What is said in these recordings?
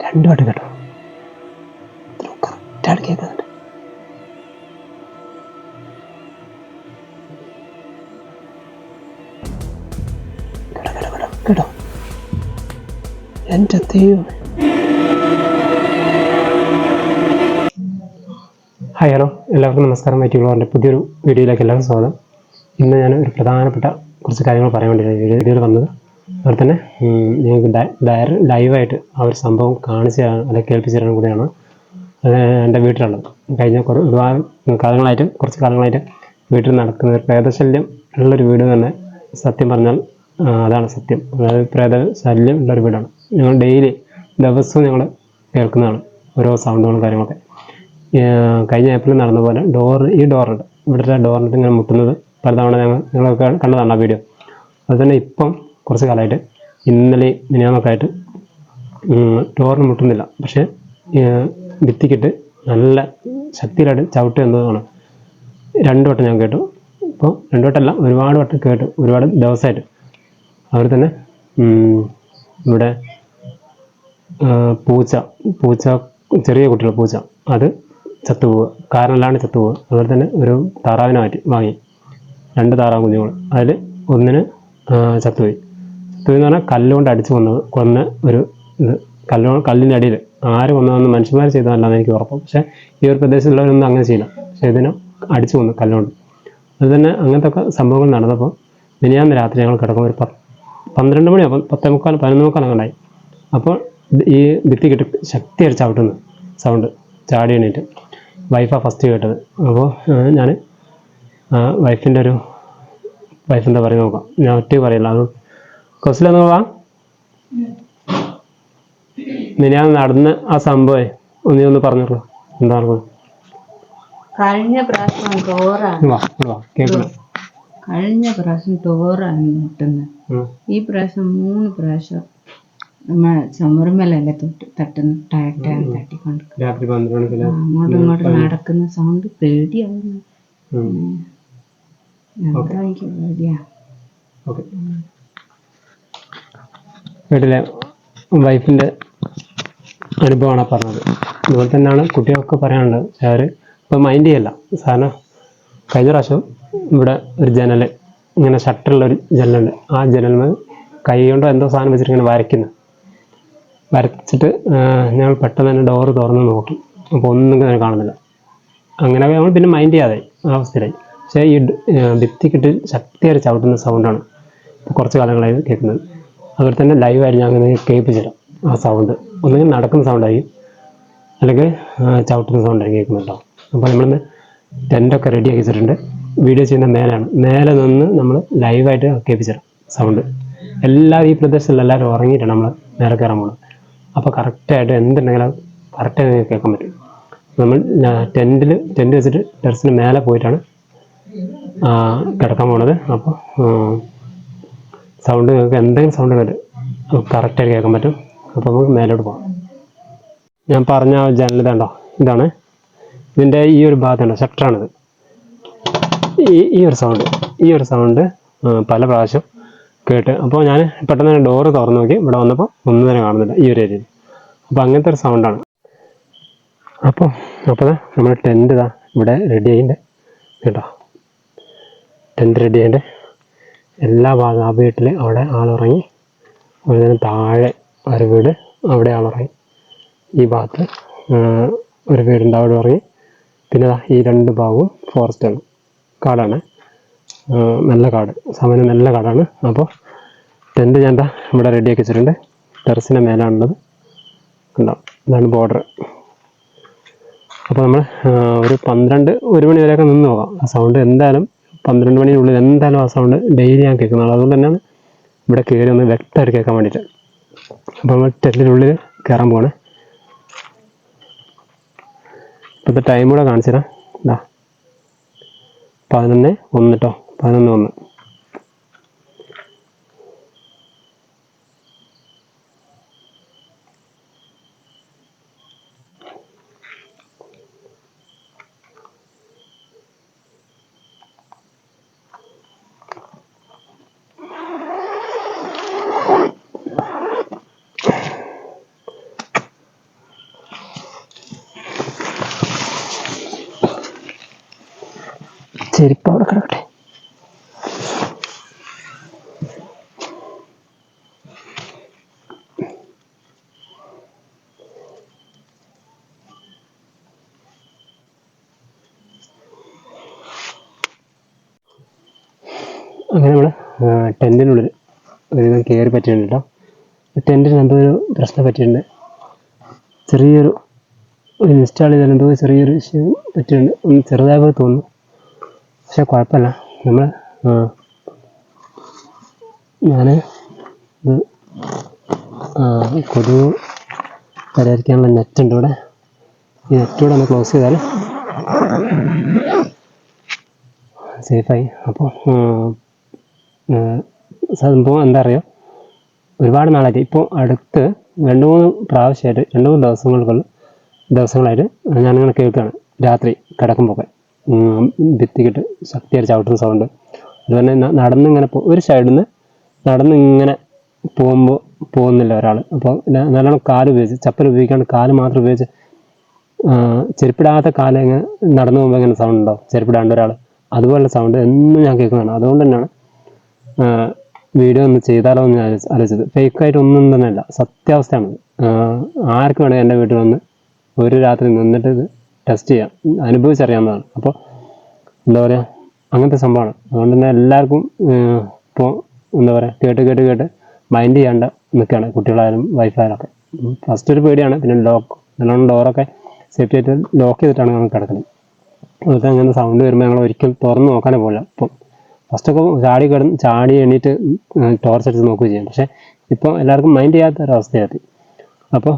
രണ്ടു വട്ടം കേട്ടോ, കറക്റ്റായിട്ട് കേൾക്കുന്നുണ്ട്. കേട്ടോ എൻ്റെ ദൈവം. ഹായ്, ഹലോ, എല്ലാവർക്കും നമസ്കാരം. മൈറ്റിഗ്ലോറിൻ്റെ പുതിയൊരു വീഡിയോയിലേക്ക് എല്ലാവർക്കും സ്വാഗതം. ഇന്ന് ഞാൻ ഒരു പ്രധാനപ്പെട്ട കുറച്ച് കാര്യങ്ങൾ പറയാൻ വേണ്ടിയിട്ടാണ് വീഡിയോയിൽ വന്നത്. അതുപോലെ തന്നെ നിങ്ങൾക്ക് ലൈവായിട്ട് ആ ഒരു സംഭവം കാണിച്ചു തരാൻ അല്ലെങ്കിൽ കേൾപ്പിച്ചു തരാൻ കൂടിയാണ് എൻ്റെ വീട്ടിലുള്ളത്. കഴിഞ്ഞ കുറച്ച് കാലങ്ങളായിട്ട് വീട്ടിൽ നടക്കുന്ന ഒരു പ്രേതശല്യം ഉള്ളൊരു വീട് തന്നെ സത്യം പറഞ്ഞാൽ അതാണ് സത്യം. അതായത് പ്രേതശല്യം ഉള്ളൊരു വീടാണ്. ഞങ്ങൾ ദിവസവും ഞങ്ങൾ കേൾക്കുന്നതാണ് ഓരോ സൗണ്ടുകളും കാര്യങ്ങളൊക്കെ. കഴിഞ്ഞ ഏപ്രിൽ നടന്ന പോലെ ഈ ഡോറുണ്ട്, ഇവിടുത്തെ ഡോറിൻ്റെ ഇങ്ങനെ മുട്ടുന്നത് പലതവണ ഞങ്ങളൊക്കെ കണ്ടതാണ് ആ വീഡിയോ. അതുതന്നെ ഇപ്പം കുറച്ച് കാലമായിട്ട് ഇന്നലെ മിനിയാന്നൊക്കെ ആയിട്ട് ഡോറിന് മുട്ടുന്നില്ല, പക്ഷേ ഭിത്തിക്കിട്ട് നല്ല ശക്തിയിലായിട്ട് ചവിട്ട് എന്നതാണ്. രണ്ടു വട്ടം ഞാൻ കേട്ടു. ഇപ്പോൾ രണ്ടു വട്ടമല്ല, ഒരുപാട് വട്ടം കേട്ടു, ഒരുപാട് ദിവസമായിട്ട്. അതുപോലെ തന്നെ ഇവിടെ പൂച്ച ചെറിയ കുട്ടികൾ പൂച്ച അത് ചത്തുപോവുക, കാരണമില്ലാണ്ട് ചത്തുപോവുക. അതുപോലെ തന്നെ ഒരു താറാവിനെ വാങ്ങി 2 താറാവ് കുഞ്ഞുങ്ങൾ, അതിൽ ഒന്നിന് ചത്തുപോയി എന്ന് പറഞ്ഞാൽ കല്ലുകൊണ്ട് അടിച്ച് കൊന്ന ഒരു ഇത്. കല്ലിൻ്റെ അടിയിൽ ആര് കൊന്നതെന്ന് മനുഷ്യന്മാർ ചെയ്തതല്ലാന്ന് എനിക്ക് ഉറപ്പ്. പക്ഷേ ഈ ഒരു പ്രദേശത്തുള്ളവരൊന്നും അങ്ങനെ ചെയ്യില്ല. പക്ഷേ ഇതിനെ അടിച്ചു കൊന്നു കല്ലുകൊണ്ട്. അത് തന്നെ അങ്ങനത്തെ ഒക്കെ സംഭവങ്ങൾ നടന്നപ്പോൾ മിനിയാന്ന് രാത്രി ഞങ്ങൾ കിടക്കുമ്പോൾ ഒരു 12 മണിയാകുമ്പോൾ 10:45 11:45 ഉണ്ടായി. അപ്പോൾ ഈ ഭിത്തി കിട്ടി ശക്തിയായിട്ട് ചവിട്ടുന്നു സൗണ്ട്, ചാടി എണീറ്റ്. വൈഫാണ് ഫസ്റ്റ് കേട്ടത്. അപ്പോൾ ഞാൻ വൈഫ് എന്താ പറയുക നോക്കാം, ഞാൻ ഒറ്റ പറയില്ല. അത് കൊസിലൊന്ന് പോവാ. മിനിയാന്ന് നടന്ന ആ സംഭവം ഒന്ന് പറഞ്ഞോളൂ, എന്താ പറഞ്ഞത്? കഴിഞ്ഞ പ്രാവശ്യം ടോറാണ് മുട്ടുന്നത്. ഈ പ്രാവശ്യം 3 പ്രാവശ്യം നമ്മളെ ചുമരുമലല്ലേ തട്ടുന്നു, തട്ടിക്കൊണ്ട് അങ്ങോട്ടും ഇങ്ങോട്ടും നടക്കുന്ന സൗണ്ട് പേടിയാവുന്നു. എനിക്ക് പേടിയാ. വീട്ടിലെ വൈഫിൻ്റെ അനുഭവമാണ് പറഞ്ഞത്. അതുപോലെ തന്നെയാണ് കുട്ടികൾക്ക് പറയാനുള്ളത്. പക്ഷേ അവർ ഇപ്പം മൈൻഡ് ചെയ്യല്ല. സാധാരണ കഴിഞ്ഞ പ്രാവശ്യം ഇവിടെ ഒരു ജനൽ, ഇങ്ങനെ ഷട്ടറുള്ളൊരു ജനലുണ്ട്. ആ ജനലിന് കൈ കൊണ്ടോ എന്തോ സാധനം വെച്ചിട്ട് ഇങ്ങനെ വരച്ചിട്ട് ഞങ്ങൾ പെട്ടെന്ന് തന്നെ ഡോറ് തുറന്ന് നോക്കി. അപ്പോൾ ഒന്നും ഇങ്ങനെ കാണുന്നില്ല. അങ്ങനെ നമ്മൾ പിന്നെ മൈൻഡ് ചെയ്യാതെ ആ അവസ്ഥയിലായി. പക്ഷേ ഈ ഭിത്തിക്കിട്ട് ശക്തിയായി ചവിട്ടുന്ന സൗണ്ടാണ് കുറച്ച് കാലങ്ങളായി കേൾക്കുന്നത്. അതുപോലെ തന്നെ ലൈവായിട്ട് ഞാൻ അങ്ങനെ കേൾപ്പിച്ചു തരാം. ആ സൗണ്ട് ഒന്നുകിൽ നടക്കുന്ന സൗണ്ടായിരിക്കും, അല്ലെങ്കിൽ ചവിട്ടുന്ന സൗണ്ടായിരിക്കും കേൾക്കുന്നുണ്ടാവും. അപ്പോൾ നമ്മളിന്ന് ടെൻ്റൊക്കെ റെഡിയാക്കി വെച്ചിട്ടുണ്ട്. വീഡിയോ ചെയ്യുന്ന മേലെ നിന്ന് നമ്മൾ ലൈവായിട്ട് കേൾപ്പിച്ചു തരാം സൗണ്ട്. ഈ പ്രദേശത്തുള്ള എല്ലാവരും ഉറങ്ങിയിട്ടാണ് നമ്മൾ നേരെ കയറാൻ പോകുന്നത്. അപ്പോൾ കറക്റ്റായിട്ട് എന്തുണ്ടെങ്കിലും കറക്റ്റായിട്ട് കേൾക്കാൻ പറ്റും. നമ്മൾ ടെൻ്റ് വെച്ചിട്ട് ടെറസിന് മേലെ പോയിട്ടാണ് കിടക്കാൻ പോണത്. അപ്പോൾ സൗണ്ട് നിങ്ങൾക്ക് എന്തെങ്കിലും സൗണ്ട് കറക്റ്റായിട്ട് കേൾക്കാൻ പറ്റും. അപ്പോൾ നമുക്ക് മേലോട്ട് പോകാം. ഞാൻ പറഞ്ഞ ജനൽ ഇതാണ്. ഇതിൻ്റെ ഈ ഒരു ഭാഗത്തുണ്ട്, ഷട്ടറാണിത്. ഈ ഒരു സൗണ്ട് പല പ്രാവശ്യം കേട്ട്. അപ്പോൾ ഞാൻ പെട്ടെന്ന് തന്നെ ഡോറ് തുറന്നു നോക്കി. ഇവിടെ വന്നപ്പോൾ ഒന്നും തന്നെ കാണുന്നില്ല ഈ ഒരു ഏരിയയിൽ. അപ്പോൾ അങ്ങനത്തെ ഒരു സൗണ്ടാണ്. അപ്പോൾ നമ്മൾ ടെൻ്റ് ഇവിടെ റെഡി ആയിട്ടുണ്ട് കേട്ടോ. ടെൻ്റ് റെഡി ആയിട്ടുണ്ട്. എല്ലാ ഭാഗവും ആ വീട്ടിൽ അവിടെ ആളുറങ്ങി. അതുപോലെ തന്നെ താഴെ ഒരു വീട്, അവിടെ ആളുറങ്ങി. ഈ ഭാഗത്ത് ഒരു വീടുണ്ട്, അവിടെ ഉറങ്ങി. പിന്നെ ഈ 2 ഭാഗവും ഫോറസ്റ്റാണ്, കാടാണ്. നല്ല കാട്, സമയം നല്ല കാടാണ്. അപ്പോൾ ടെൻ്റ് ഞാൻ ഇവിടെ റെഡിയാക്കി വെച്ചിട്ടുണ്ട്. ടെറസിൻ്റെ മേലാണുള്ളത്. ഉണ്ടാവും, ഇതാണ് ബോർഡർ. അപ്പോൾ നമ്മൾ ഒരു 1 മണി വരെയൊക്കെ നിന്ന് നോക്കാം. ആ സൗണ്ട് എന്തായാലും 12 മണിനുള്ളിൽ എന്തായാലും ആ സൗണ്ട് ഡെയിലി ഞാൻ കേൾക്കുന്നതാണ്. അതുകൊണ്ട് തന്നെയാണ് ഇവിടെ കയറി ഒന്ന് വ്യക്തമായിട്ട് കേൾക്കാൻ വേണ്ടിയിട്ട്. അപ്പോൾ നമ്മൾ ടെൻ്റിനുള്ളിൽ കയറാൻ പോവാണ്. ഇപ്പോഴത്തെ ടൈം കൂടെ കാണിച്ചു തരാം. 11:01 കേട്ടോ, 11:01. ചെരുപ്പ് അവിടെ കിടക്കട്ടെ. അങ്ങനെ നമ്മൾ ടെൻറ്റിനുള്ളിൽ ഒരുവിധം കയറി പറ്റിയിട്ടുണ്ട് കേട്ടോ. ടെൻറ്റിന് എന്തോ ഒരു പ്രശ്നം പറ്റിയിട്ടുണ്ട്. ചെറിയൊരു ഇൻസ്റ്റാൾ ചെയ്താൽ എന്തോ ചെറിയൊരു വിഷയം പറ്റിയിട്ടുണ്ട്. ഒന്ന് ചെറുതായി പോയി തോന്നുന്നു, പക്ഷെ കുഴപ്പമില്ല. നമ്മൾ ഞാൻ ഇത് കൊതുക് പരിഹരിക്കാനുള്ള നെറ്റുണ്ട് ഇവിടെ. ഈ നെറ്റൂടെ ഒന്ന് ക്ലോസ് ചെയ്താൽ സേഫായി. അപ്പോൾ സംഭവം എന്താ അറിയോ, ഒരുപാട് നാളായിട്ട് ഇപ്പോൾ അടുത്ത് 2-3 പ്രാവശ്യമായിട്ട് 2-3 ദിവസങ്ങളായിട്ട് ഞാനിങ്ങനെ കേൾക്കുകയാണ് രാത്രി കിടക്കുമ്പോൾ ഭിത്തിക്കിട്ട് ശക്തിയായിട്ട് ചവിട്ടുന്ന സൗണ്ട്. അതുപോലെ നടന്നിങ്ങനെ ഒരു സൈഡിൽ നിന്ന് നടന്നിങ്ങനെ പോകുന്നില്ല ഒരാൾ. അപ്പോൾ നല്ലോണം കാല് ഉപയോഗിച്ച്, ചപ്പൽ ഉപയോഗിക്കാണ്ട് കാല് മാത്രം ഉപയോഗിച്ച്, ചെരുപ്പിടാത്ത കാല് ഇങ്ങനെ നടന്നു പോകുമ്പോൾ ഇങ്ങനെ സൗണ്ട് ഉണ്ടാവും, ചെരുപ്പിടാണ്ട് ഒരാൾ. അതുപോലുള്ള സൗണ്ട് എന്നും ഞാൻ കേൾക്കുന്നതാണ്. അതുകൊണ്ട് തന്നെയാണ് വീഡിയോ ഒന്ന് ചെയ്താലോ എന്ന് ആലോചിച്ചത്. ഫേക്കായിട്ട് ഒന്നും തന്നെയല്ല, സത്യാവസ്ഥയാണ്. ആർക്ക് വേണമെങ്കിൽ എൻ്റെ വീട്ടിൽ വന്ന് ഒരു രാത്രി നിന്നിട്ട് ഇത് ടെസ്റ്റ് ചെയ്യാം, അനുഭവിച്ചറിയാവുന്നതാണ്. അപ്പോൾ എന്താ പറയുക, അങ്ങനത്തെ സംഭവമാണ്. അതുകൊണ്ട് തന്നെ എല്ലാവർക്കും ഇപ്പോൾ എന്താ പറയുക, കേട്ട് മൈൻഡ് ചെയ്യാണ്ട് നിൽക്കുകയാണ്, കുട്ടികളായാലും വൈഫായാലൊക്കെ. ഫസ്റ്റ് ഒരു പേടിയാണ്, പിന്നെ നല്ലോണം ഡോറൊക്കെ സേഫ്റ്റി ആയിട്ട് ലോക്ക് ചെയ്തിട്ടാണ് ഞങ്ങൾ കിടക്കുന്നത്. അതുപോലെ അങ്ങനെ സൗണ്ട് വരുമ്പോൾ ഞങ്ങൾ ഒരിക്കലും തുറന്ന് നോക്കാനേ പോകില്ല. ഇപ്പം ഫസ്റ്റൊക്കെ ചാടി എണീറ്റ് ടോർച്ച് അടിച്ച് നോക്കുകയും ചെയ്യും. പക്ഷേ ഇപ്പോൾ എല്ലാവർക്കും മൈൻഡ് ചെയ്യാത്ത ഒരവസ്ഥയായി. അപ്പോൾ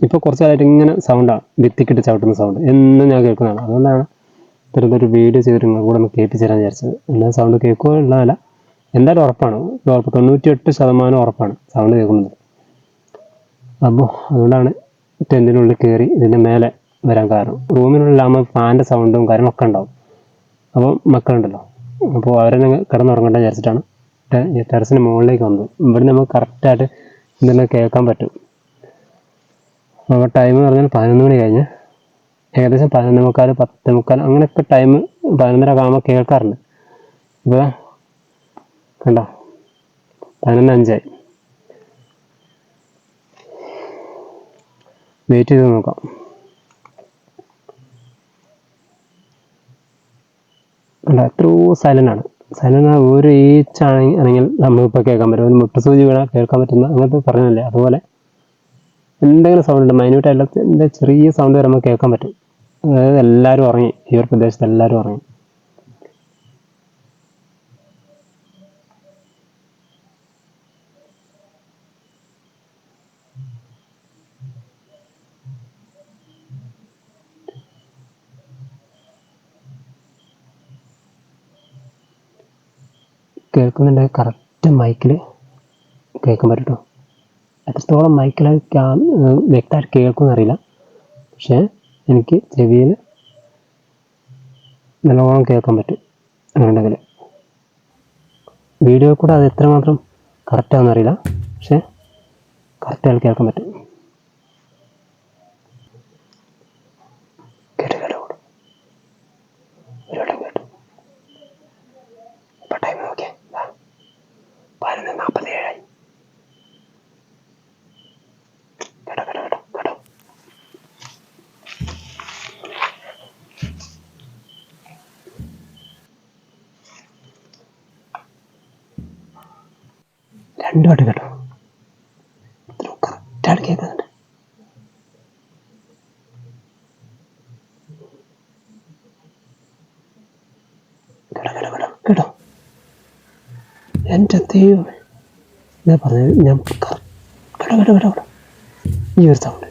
ഇപ്പോൾ കുറച്ച് കാലമായിട്ട് ഇങ്ങനെ സൗണ്ടാണ്, ഭിത്തിക്കിട്ട് ചവിട്ടുന്ന സൗണ്ട് എന്നും ഞാൻ കേൾക്കുന്നതാണ്. അതുകൊണ്ടാണ് ഇത്തരത്തിലൊരു വീഡിയോ ചെയ്തിട്ട് നിങ്ങൾ കൂടെ ഒന്ന് കേൾപ്പിച്ച് തരാൻ വിചാരിച്ചത്. എന്നാൽ സൗണ്ട് കേൾക്കുക ഉള്ളതല്ല, എന്തായാലും ഉറപ്പാണ്, 98% ഉറപ്പാണ് സൗണ്ട് കേൾക്കുന്നത്. അപ്പോൾ അതുകൊണ്ടാണ് ടെൻറ്റിനുള്ളിൽ കയറി ഇതിൻ്റെ മേലെ വരാൻ കാരണം. റൂമിനുള്ളിലാകുമ്പോൾ ഫാൻ്റെ സൗണ്ടും കാര്യങ്ങളൊക്കെ ഉണ്ടാവും. അപ്പോൾ മക്കളുണ്ടല്ലോ, അപ്പോൾ അവരെന്നെ കിടന്നുറങ്ങേണ്ട വിചാരിച്ചിട്ടാണ് ടെറസിന് മുകളിലേക്ക് വന്നത്. ഇവിടെ നമുക്ക് കറക്റ്റായിട്ട് ഇതെല്ലാം കേൾക്കാൻ പറ്റും. അപ്പോൾ ടൈം എന്ന് പറഞ്ഞാൽ 11 മണി കഴിഞ്ഞ്, ഏകദേശം 11:45, 10:45 അങ്ങനെയൊക്കെ ടൈം 11:30 ആകുമ്പോൾ കേൾക്കാറുണ്ട്. ഇപ്പോൾ കണ്ടോ 11:05. വെയിറ്റ് ചെയ്ത് നോക്കാം. കണ്ടോ എത്രയോ സൈലൻ്റാണ്. സൈലൻ്റ് ഒരു ഈച്ചാണെങ്കിൽ നമ്മളിപ്പോൾ കേൾക്കാൻ പറ്റും. ഒരു മുട്ടുസൂചി വീണാൽ കേൾക്കാൻ പറ്റുന്ന അങ്ങനത്തെ പറഞ്ഞല്ലേ, അതുപോലെ എന്തെങ്കിലും സൗണ്ട് ഉണ്ട്, മൈന്യൂട്ടായിട്ടുള്ള എന്താ ചെറിയ സൗണ്ട് വരെ നമുക്ക് കേൾക്കാൻ പറ്റും. അതായത് എല്ലാവരും ഉറങ്ങി, ഈ ഒരു പ്രദേശത്ത് എല്ലാവരും ഉറങ്ങി. കേൾക്കുന്നുണ്ടെങ്കിൽ കറക്റ്റ് മൈക്കിൽ കേൾക്കാൻ പറ്റും കേട്ടോ. എത്രത്തോളം മൈക്കിൽ വ്യക്തമായിട്ട് കേൾക്കുമെന്ന് അറിയില്ല, പക്ഷേ എനിക്ക് ചെവിയിൽ നല്ലോണം കേൾക്കാൻ പറ്റും. അങ്ങനെയുണ്ടെങ്കിൽ വീഡിയോ കൂടെ അത് എത്രമാത്രം കറക്റ്റാണെന്ന് അറിയില്ല, പക്ഷേ കറക്റ്റായിട്ട് കേൾക്കാൻ പറ്റും. കേട്ടു ഒരു വട്ടം കേട്ടു. ഇപ്പോൾ ടൈം നോക്കിയേ, 11:47. കേട്ടോ. രണ്ടു വട്ടം കേട്ടോ, കറക്റ്റായിട്ട് കേൾക്കുന്നുണ്ട്. കേട്ടോ എൻ്റെ ദൈവമേ, ഞാൻ പറഞ്ഞത് ഞാൻ കേട്ടോ ഈ ഒരു സൗണ്ട്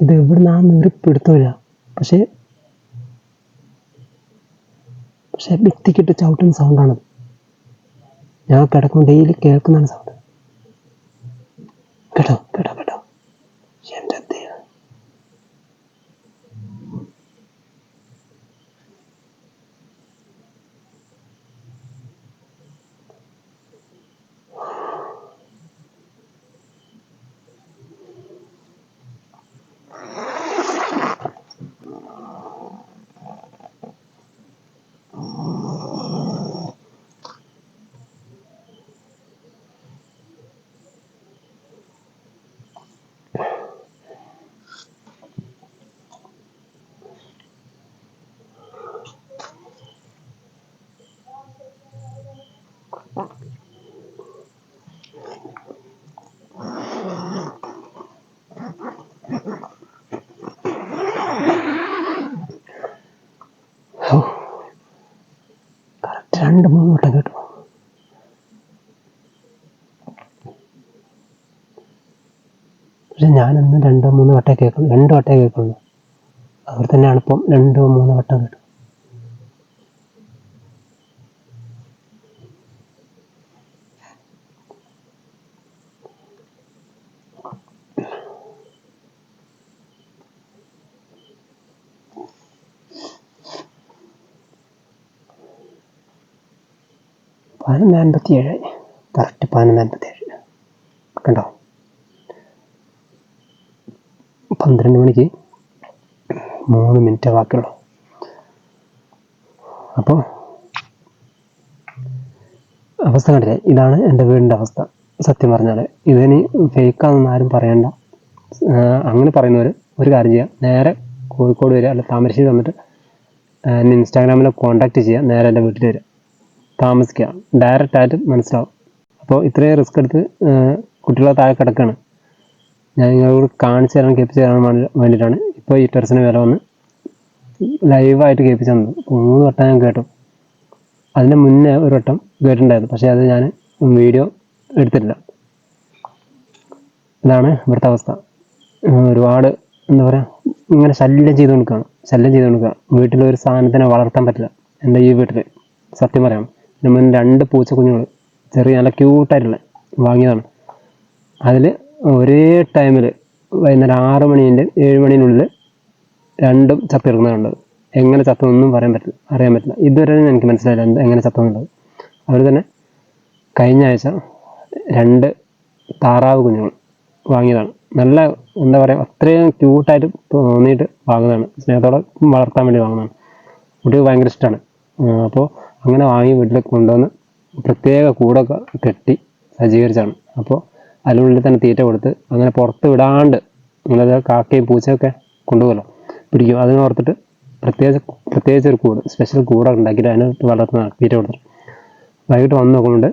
ഇത് ഇവിടുന്ന് ആ നിറിപ്പെടുത്തില്ല, പക്ഷേ ഭിത്തിക്കിട്ട് ചവിട്ടുന്ന സൗണ്ടാണത്. ഞാൻ കിടക്കുമ്പോൾ ഡെയിലി കേൾക്കുന്നതാണ് സൗണ്ട്. കേട്ടോ എൻ്റെ ദൈവം. 2-3 വട്ടം കേട്ടു. പക്ഷെ ഞാനന്ന് 2-3 വട്ടം കേൾക്കുള്ളൂ, 2 വട്ടമേ കേൾക്കുള്ളൂ. അവർ തന്നെയാണ് ഇപ്പം 2-3 വട്ടം കേട്ടു. $11:57 കറക്റ്റ്. 11:57 കണ്ടോ. 12 മണിക്ക് 3 മിനിറ്റ് ബാക്കിയുള്ളൂ. അപ്പോൾ അവസ്ഥ കണ്ടില്ലേ, ഇതാണ് എൻ്റെ വീടിൻ്റെ അവസ്ഥ. സത്യം പറഞ്ഞാൽ ഇതിനി ഫേക്കാണെന്ന് ആരും പറയണ്ട. അങ്ങനെ പറയുന്നവർ ഒരു കാര്യം ചെയ്യുക, നേരെ കോഴിക്കോട് വരിക, അല്ല താമരശ്ശേരി വന്നിട്ട് എന്നെ ഇൻസ്റ്റാഗ്രാമിൽ കോൺടാക്റ്റ് ചെയ്യുക, നേരെ എൻ്റെ വീട്ടിൽ വരിക, താമസിക്കുക, ഡയറക്റ്റായിട്ട് മനസ്സിലാവും. അപ്പോൾ ഇത്രയും റിസ്ക് എടുത്ത് കുട്ടികളെ താഴെ കിടക്കുകയാണ്. ഞാൻ നിങ്ങളോട് കാണിച്ചു തരാൻ, കേൾപ്പിച്ച് തരാൻ വേണ്ടിയിട്ടാണ് ഇപ്പോൾ ഈ ടെറസിന് വില വന്ന് ലൈവായിട്ട് കേൾപ്പിച്ചു തന്നത്. 3 വട്ടം ഞാൻ കേട്ടു. അതിന് മുന്നേ ഒരു വട്ടം കേട്ടിട്ടുണ്ടായിരുന്നു, പക്ഷേ അത് ഞാൻ വീഡിയോ എടുത്തിട്ടില്ല. ഇതാണ് ഇവിടുത്തെ അവസ്ഥ. ഒരുപാട് എന്താ പറയുക, ഇങ്ങനെ ശല്യം ചെയ്തുകൊടുക്കുക. വീട്ടിലൊരു സാധനത്തിനെ വളർത്താൻ പറ്റില്ല. എൻ്റെ ഈ വീട്ടിൽ സത്യം പറയാം, നമ്മൾ 2 പൂച്ചക്കുഞ്ഞുങ്ങൾ ചെറിയ നല്ല ക്യൂട്ടായിട്ടുള്ള വാങ്ങിയതാണ്. അതിൽ ഒരേ ടൈമിൽ വൈകുന്നേരം 6 മണിൻ്റെ 7 മണിനുള്ളിൽ 2 ചത്തിറങ്ങുന്നുണ്ട്. എങ്ങനെ ചത്തൊന്നും അറിയാൻ പറ്റില്ല. ഇതുവരെ എനിക്ക് മനസ്സിലായില്ല എങ്ങനെ ചത്തെന്നുള്ളത്. അവർ തന്നെ കഴിഞ്ഞ ആഴ്ച 2 താറാവ് കുഞ്ഞുങ്ങൾ വാങ്ങിയതാണ്. നല്ല എന്താ പറയുക, അത്രയും ക്യൂട്ടായിട്ട് തോന്നിയിട്ട് വാങ്ങുന്നതാണ്. സ്നേഹത്തോടെ വളർത്താൻ വേണ്ടി വാങ്ങുന്നതാണ്. കുട്ടിക്ക് ഭയങ്കര ഇഷ്ടമാണ്. അപ്പോൾ അങ്ങനെ വാങ്ങി വീട്ടിൽ കൊണ്ടുവന്ന് പ്രത്യേക കൂടൊക്കെ കെട്ടി സജ്ജീകരിച്ചാണ്. അപ്പോൾ അതിനുള്ളിൽ തന്നെ തീറ്റ കൊടുത്ത് അങ്ങനെ പുറത്ത് വിടാണ്ട്, അതായത് കാക്കയും പൂച്ചയൊക്കെ കൊണ്ടുപോകല്ലോ, പിടിക്കും. അതിനോർത്തിട്ട് പ്രത്യേകിച്ച് ഒരു കൂട്, സ്പെഷ്യൽ കൂടൊക്കെ ഉണ്ടാക്കിയിട്ട് അതിന് വളർത്തുന്ന തീറ്റ കൊടുത്തിട്ട് വൈകിട്ട് വന്ന് നോക്കുന്നുണ്ട്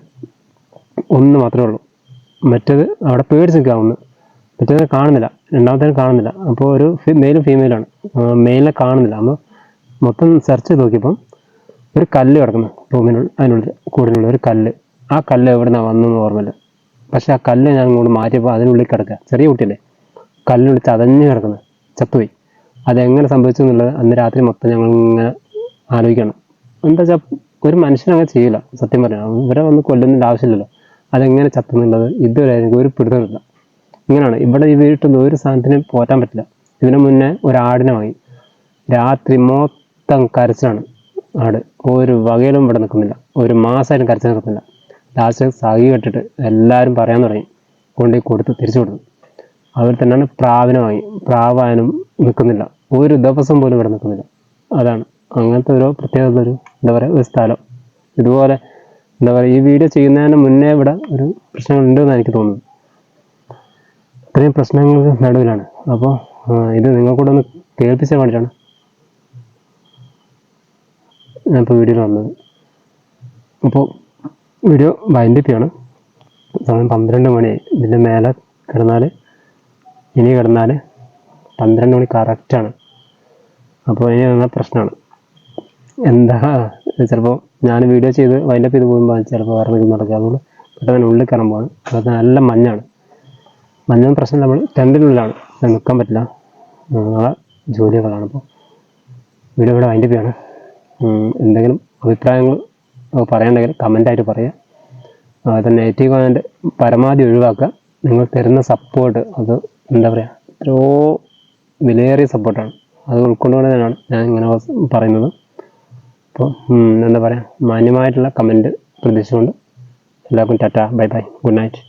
1 മാത്രമേ ഉള്ളൂ. മറ്റേത് അവിടെ പേടിച്ച് നിൽക്കുക. മറ്റേത് കാണുന്നില്ല, രണ്ടാമത്തേന് കാണുന്നില്ല. അപ്പോൾ ഒരു മെയിലും ഫീമെയിലാണ്. മെയിലിനെ കാണുന്നില്ല. അപ്പോൾ മൊത്തം സെർച്ച് ചെയ്ത് നോക്കിയപ്പം ഒരു കല്ല് കിടക്കുന്നു അതിനുള്ളിൽ, കൂടിനുള്ളിൽ ഒരു കല്ല്. ആ കല്ല് എവിടെ നിന്നാണ് വന്നതെന്ന് ഓർമ്മയില്ല. പക്ഷെ ആ കല്ല് ഞാൻ ഇങ്ങോട്ട് മാറ്റിയപ്പോൾ അതിനുള്ളിൽ കിടക്കുക, ചെറിയ കുട്ടിയല്ലേ, കല്ലിനുള്ളിൽ ചതഞ്ഞ് കിടക്കുന്നത്, ചത്തുപോയി. അതെങ്ങനെ സംഭവിച്ചു എന്നുള്ളത് അന്ന് രാത്രി മൊത്തം ഞങ്ങൾ ഇങ്ങനെ ആലോചിക്കണം. എന്താ വെച്ചാൽ ഒരു മനുഷ്യനങ്ങനെ ചെയ്യില്ല, സത്യം പറയാം. ഇവരെ വന്ന് കൊല്ലുന്നതിൻ്റെ ആവശ്യമില്ലല്ലോ. അതെങ്ങനെ ചത്തുന്നുള്ളത് ഇതുവരെ എനിക്ക് ഒരു പിടുത്തമില്ല. ഇങ്ങനെയാണ് ഇവിടെ ഈ വീട്ടിൽ ഒരു സാധനത്തിന് പോറ്റാൻ പറ്റില്ല. ഇതിനു മുന്നേ ഒരു ആടിനെ വാങ്ങി, രാത്രി മൊത്തം കരച്ചിലാണ്. ആട് ഒരു വകയിലും ഇവിടെ നിൽക്കുന്നില്ല. 1 മാസമായിട്ടും കരച്ചിൽ നിൽക്കുന്നില്ല. ലാസ്റ്റ് സഹി കെട്ടിട്ട് എല്ലാവരും പറയാൻ തുടങ്ങി, കൊണ്ടുപോയി കൊടുത്ത് തിരിച്ചു കൊടുത്തു. അവർ തന്നെയാണ് പ്രാവിനെ വാങ്ങി. പ്രാവാനും നിൽക്കുന്നില്ല, ഒരു ദിവസം പോലും ഇവിടെ നിൽക്കുന്നില്ല. അതാണ് അങ്ങനത്തെ ഒരു പ്രത്യേകത, ഒരു എന്താ പറയുക, ഒരു സ്ഥലം. ഇതുപോലെ എന്താ പറയുക, ഈ വീഡിയോ ചെയ്യുന്നതിന് മുന്നേ ഇവിടെ ഒരു പ്രശ്നങ്ങളുണ്ടെന്നാണ് എനിക്ക് തോന്നുന്നത്. ഇത്രയും പ്രശ്നങ്ങൾക്ക് നടുവിലാണ്. അപ്പോൾ ഇത് നിങ്ങൾക്കൂടെ ഒന്ന് കേൾപ്പിച്ചാൽ വേണ്ടിയിട്ടാണ് ഞാനിപ്പോൾ വീഡിയോയിൽ വന്നത്. അപ്പോൾ വീഡിയോ വൈൻഡപ്പ് ചെയ്യാണ്. സമയം 12 മണിയായി. ഇതിൻ്റെ മേലെ കിടന്നാൽ 12 മണി കറക്റ്റാണ്. അപ്പോൾ ഇനി വന്ന പ്രശ്നമാണ്. എന്താ ചിലപ്പോൾ ഞാൻ വീഡിയോ ചെയ്ത് വൈൻഡപ്പ് ചെയ്ത് പോകുമ്പോൾ ചിലപ്പോൾ വേറെ എന്തെങ്കിലും നടക്കുക. അതുകൊണ്ട് പെട്ടെന്ന് ഉള്ളിൽ കയറാൻ പോവാണ്. അത് നല്ല മഞ്ഞാണ്. മഞ്ഞൊന്നും പ്രശ്നം, നമ്മൾ ടെൻറ്റിനുള്ളിലാണ്, നിൽക്കാൻ പറ്റില്ല. നാളെ ജോലികളാണ്. അപ്പോൾ വീഡിയോ ഇവിടെ വൈൻഡപ്പ് ചെയ്യാണ്. എന്തെങ്കിലും അഭിപ്രായങ്ങൾ പറയണമെങ്കിൽ കമൻ്റായിട്ട് പറയുക. അത് നെഗറ്റീവ് കമൻറ്റ് പരമാവധി ഒഴിവാക്കുക. നിങ്ങൾ തരുന്ന സപ്പോർട്ട് അത് എന്താ പറയുക, എത്രയോ വിലയേറിയ സപ്പോർട്ടാണ്. അത് ഉൾക്കൊണ്ടുകൊണ്ട് തന്നെയാണ് ഞാൻ ഇങ്ങനെ പറയുന്നത്. അപ്പോൾ എന്താ പറയുക, മാന്യമായിട്ടുള്ള കമൻറ്റ് പ്രതീക്ഷിച്ചുകൊണ്ട് എല്ലാവർക്കും Tata, bye bye, good night.